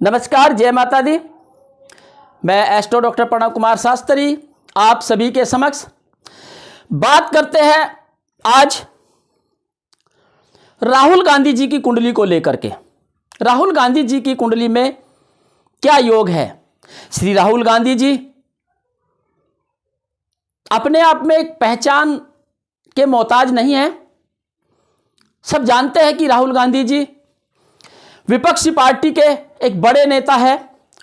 नमस्कार, जय माता दी। मैं एस्ट्रो डॉक्टर प्रणव कुमार शास्त्री आप सभी के समक्ष बात करते हैं आज राहुल गांधी जी की कुंडली को लेकर के। राहुल गांधी जी की कुंडली में क्या योग है? श्री राहुल गांधी जी अपने आप में एक पहचान के मोहताज नहीं है। सब जानते हैं कि राहुल गांधी जी विपक्षी पार्टी के एक बड़े नेता है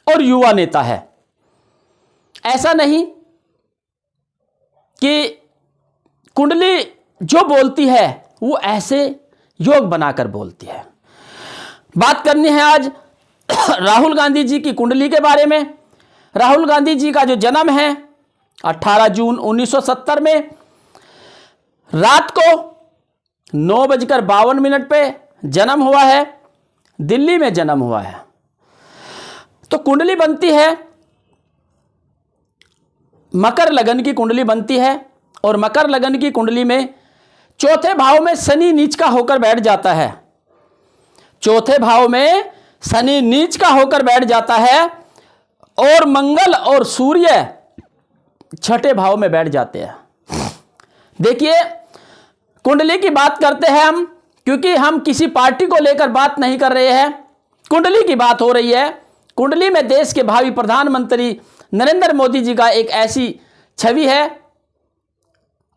और युवा नेता है। ऐसा नहीं कि कुंडली जो बोलती है वो ऐसे योग बनाकर बोलती है। बात करनी है आज राहुल गांधी जी की कुंडली के बारे में। राहुल गांधी जी का जो जन्म है 18 जून 1970 में रात को 9:52 पे जन्म हुआ है। दिल्ली में जन्म हुआ है। तो कुंडली बनती है, मकर लगन की कुंडली बनती है और मकर लगन की कुंडली में चौथे भाव में शनि नीच का होकर बैठ जाता है। चौथे भाव में शनि नीच का होकर बैठ जाता है और मंगल और सूर्य छठे भाव में बैठ जाते हैं। देखिए, कुंडली की बात करते हैं हम, क्योंकि हम किसी पार्टी को लेकर बात नहीं कर रहे हैं, कुंडली की बात हो रही है। कुंडली में देश के भावी प्रधानमंत्री नरेंद्र मोदी जी का एक ऐसी छवि है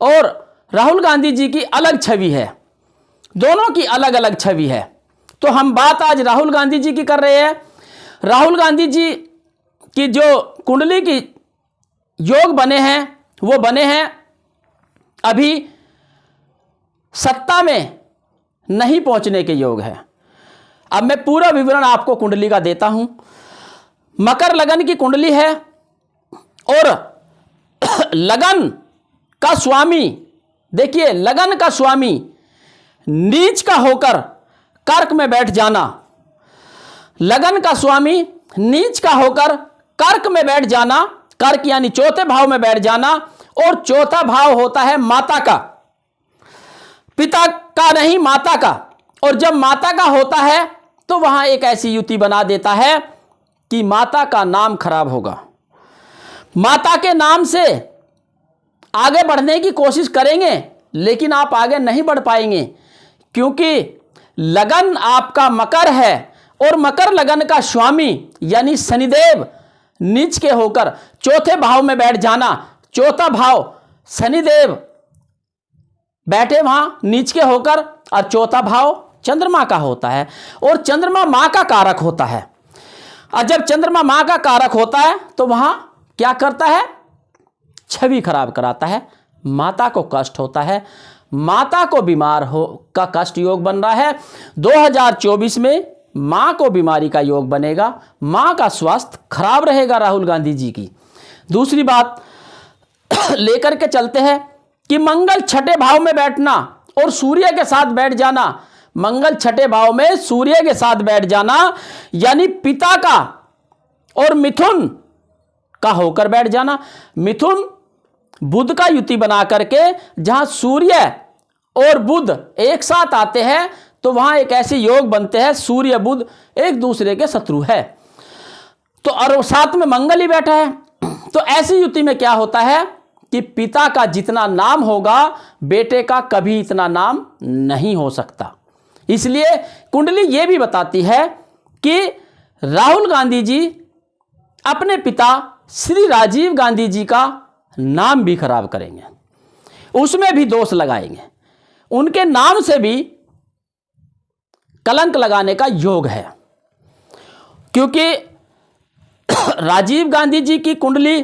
और राहुल गांधी जी की अलग छवि है। दोनों की अलग अलग छवि है। तो हम बात आज राहुल गांधी जी की कर रहे हैं। राहुल गांधी जी की जो कुंडली की योग बने हैं वो बने हैं अभी सत्ता में नहीं पहुंचने के योग है। अब मैं पूरा विवरण आपको कुंडली का देता हूं। मकर लगन की कुंडली है और लगन का स्वामी, देखिए लगन का स्वामी नीच का होकर कर्क में बैठ जाना। लगन का स्वामी नीच का होकर कर्क में बैठ जाना, कर्क यानी चौथे भाव में बैठ जाना। और चौथा भाव होता है माता का, पिता का नहीं, माता का। और जब माता का होता है तो वहां एक ऐसी युति बना देता है कि माता का नाम खराब होगा। माता के नाम से आगे बढ़ने की कोशिश करेंगे लेकिन आप आगे नहीं बढ़ पाएंगे, क्योंकि लगन आपका मकर है और मकर लगन का स्वामी यानी शनिदेव नीच के होकर चौथे भाव में बैठ जाना। चौथा भाव शनिदेव बैठे वहां नीच के होकर और चौथा भाव चंद्रमा का होता है और चंद्रमा मां का कारक होता है। और जब चंद्रमा मां का कारक होता है तो वहां क्या करता है? छवि खराब कराता है। माता को कष्ट होता है, माता को बीमार हो का कष्ट योग बन रहा है। 2024 में मां को बीमारी का योग बनेगा, मां का स्वास्थ्य खराब रहेगा राहुल गांधी जी की। दूसरी बात लेकर के चलते हैं कि मंगल छठे भाव में बैठना और सूर्य के साथ बैठ जाना। मंगल छठे भाव में सूर्य के साथ बैठ जाना यानी पिता का और मिथुन का होकर बैठ जाना। मिथुन बुध का युति बना करके जहां सूर्य और बुध एक साथ आते हैं तो वहां एक ऐसे योग बनते हैं, सूर्य बुध एक दूसरे के शत्रु है। तो और साथ में मंगल ही बैठा है। तो ऐसी युति में क्या होता है कि पिता का जितना नाम होगा बेटे का कभी इतना नाम नहीं हो सकता। इसलिए कुंडली यह भी बताती है कि राहुल गांधी जी अपने पिता श्री राजीव गांधी जी का नाम भी खराब करेंगे, उसमें भी दोष लगाएंगे, उनके नाम से भी कलंक लगाने का योग है। क्योंकि राजीव गांधी जी की कुंडली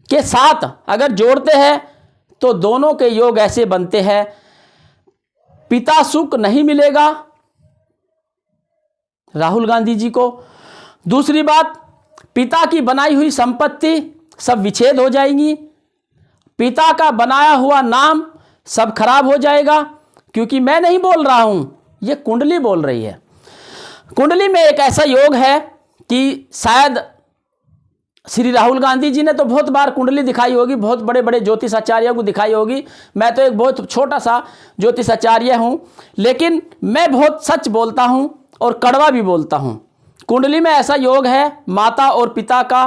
के साथ अगर जोड़ते हैं तो दोनों के योग ऐसे बनते हैं, पिता सुख नहीं मिलेगा राहुल गांधी जी को। दूसरी बात, पिता की बनाई हुई संपत्ति सब विच्छेद हो जाएंगी, पिता का बनाया हुआ नाम सब खराब हो जाएगा। क्योंकि मैं नहीं बोल रहा हूं, यह कुंडली बोल रही है। कुंडली में एक ऐसा योग है कि शायद श्री राहुल गांधी जी ने तो बहुत बार कुंडली दिखाई होगी, बहुत बड़े बड़े ज्योतिष आचार्यों को दिखाई होगी। मैं तो एक बहुत छोटा सा ज्योतिष आचार्य हूं, लेकिन मैं बहुत सच बोलता हूं और कड़वा भी बोलता हूं। कुंडली में ऐसा योग है, माता और पिता का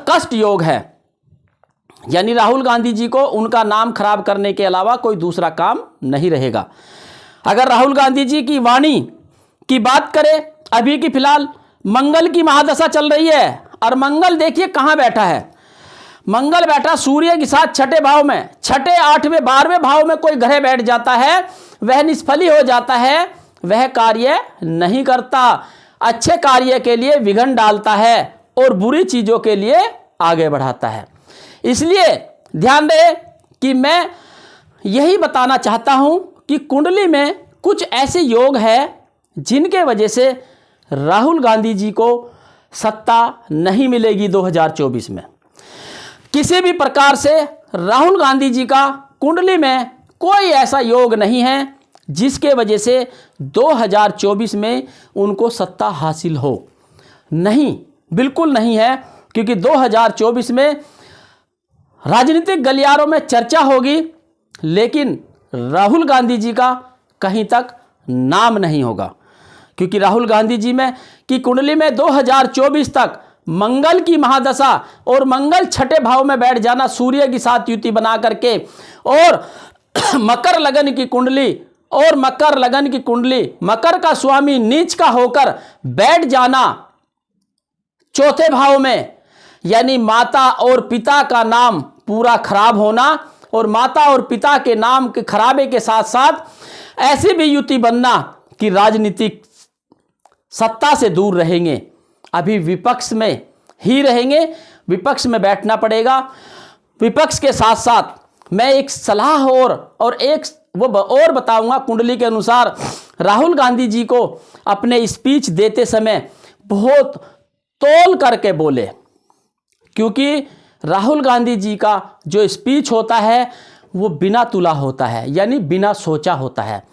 कष्ट योग है, यानी राहुल गांधी जी को उनका नाम खराब करने के अलावा कोई दूसरा काम नहीं रहेगा। अगर राहुल गांधी जी की वाणी की बात करें, अभी की फिलहाल मंगल की महादशा चल रही है, और मंगल देखिए कहाँ बैठा है। मंगल बैठा सूर्य के साथ छठे भाव में, छठे, आठवें, 12वें भाव में कोई ग्रह बैठ जाता है, वह निष्फली हो जाता है, वह कार्य नहीं करता, अच्छे कार्य के लिए विघ्न डालता है और बुरी चीजों के लिए आगे बढ़ाता है। इसलिए ध्यान रहे कि मैं यही बताना चाहता हूं कि कुंडली में कुछ ऐसे योग है जिनके वजह से राहुल गांधी जी को सत्ता नहीं मिलेगी 2024 में। किसी भी प्रकार से राहुल गांधी जी का कुंडली में कोई ऐसा योग नहीं है जिसके वजह से 2024 में उनको सत्ता हासिल हो। नहीं, बिल्कुल नहीं है, क्योंकि 2024 में राजनीतिक गलियारों में चर्चा होगी, लेकिन राहुल गांधी जी का कहीं तक नाम नहीं होगा, क्योंकि राहुल गांधी जी में की कुंडली में 2024 तक मंगल की महादशा और मंगल छठे भाव में बैठ जाना सूर्य की साथ युति बना करके, और मकर लगन की कुंडली, और मकर लगन की कुंडली मकर का स्वामी नीच का होकर बैठ जाना चौथे भाव में, यानी माता और पिता का नाम पूरा खराब होना, और माता और पिता के नाम के खराबे के साथ साथ ऐसी भी युति बनना कि राजनीतिक सत्ता से दूर रहेंगे, अभी विपक्ष में ही रहेंगे, विपक्ष में बैठना पड़ेगा। विपक्ष के साथ साथ मैं एक सलाह और एक वो और बताऊंगा। कुंडली के अनुसार राहुल गांधी जी को अपने स्पीच देते समय बहुत तौल करके बोले, क्योंकि राहुल गांधी जी का जो स्पीच होता है वो बिना तुला होता है, यानी बिना सोचा होता है,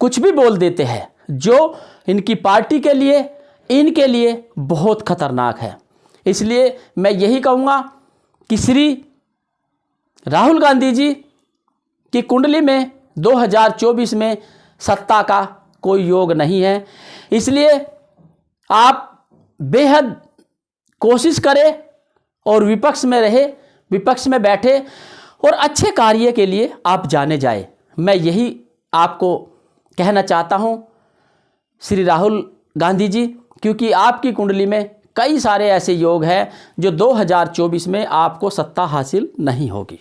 कुछ भी बोल देते हैं, जो इनकी पार्टी के लिए, इनके लिए बहुत खतरनाक है। इसलिए मैं यही कहूँगा कि श्री राहुल गांधी जी की कुंडली में 2024 में सत्ता का कोई योग नहीं है। इसलिए आप बेहद कोशिश करें और विपक्ष में रहे, विपक्ष में बैठे और अच्छे कार्य के लिए आप जाने जाए। मैं यही आपको कहना चाहता हूं श्री राहुल गांधी जी, क्योंकि आपकी कुंडली में कई सारे ऐसे योग हैं जो 2024 में आपको सत्ता हासिल नहीं होगी।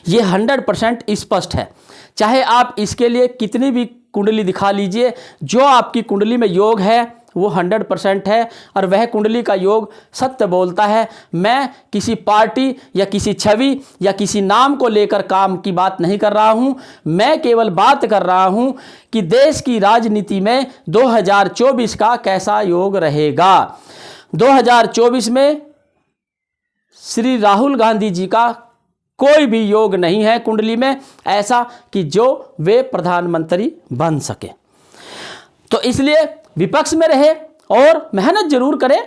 ये 100% स्पष्ट है। चाहे आप इसके लिए कितनी भी कुंडली दिखा लीजिए, जो आपकी कुंडली में योग है वो 100% है, और वह कुंडली का योग सत्य बोलता है। मैं किसी पार्टी या किसी छवि या किसी नाम को लेकर काम की बात नहीं कर रहा हूं, मैं केवल बात कर रहा हूं कि देश की राजनीति में 2024 का कैसा योग रहेगा। 2024 में श्री राहुल गांधी जी का कोई भी योग नहीं है कुंडली में ऐसा कि जो वे प्रधानमंत्री बन सके। तो इसलिए विपक्ष में रहे और मेहनत जरूर करें,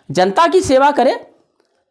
जनता की सेवा करें,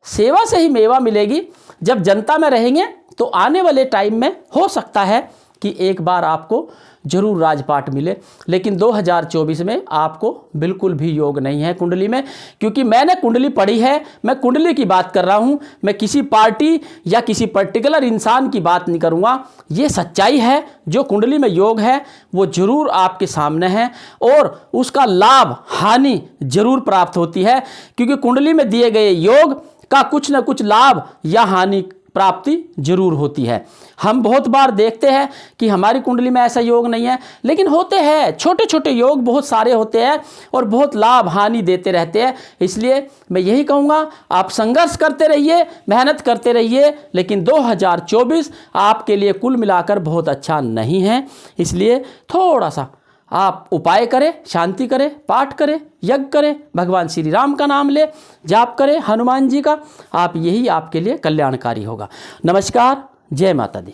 सेवा से ही मेवा मिलेगी। जब जनता में रहेंगे तो आने वाले टाइम में हो सकता है कि एक बार आपको जरूर राजपाट मिले, लेकिन 2024 में आपको बिल्कुल भी योग नहीं है कुंडली में, क्योंकि मैंने कुंडली पढ़ी है, मैं कुंडली की बात कर रहा हूं, मैं किसी पार्टी या किसी पर्टिकुलर इंसान की बात नहीं करूंगा। ये सच्चाई है, जो कुंडली में योग है वो जरूर आपके सामने है और उसका लाभ हानि जरूर प्राप्त होती है, क्योंकि कुंडली में दिए गए योग का कुछ न कुछ लाभ या हानि प्राप्ति जरूर होती है। हम बहुत बार देखते हैं कि हमारी कुंडली में ऐसा योग नहीं है, लेकिन होते हैं, छोटे छोटे योग बहुत सारे होते हैं और बहुत लाभ हानि देते रहते हैं। इसलिए मैं यही कहूँगा, आप संघर्ष करते रहिए, मेहनत करते रहिए, लेकिन 2024 आपके लिए कुल मिलाकर बहुत अच्छा नहीं है। इसलिए थोड़ा सा आप उपाय करें, शांति करें, पाठ करें, यज्ञ करें, भगवान श्री राम का नाम ले, जाप करें हनुमान जी का, आप यही आपके लिए कल्याणकारी होगा। नमस्कार, जय माता दी।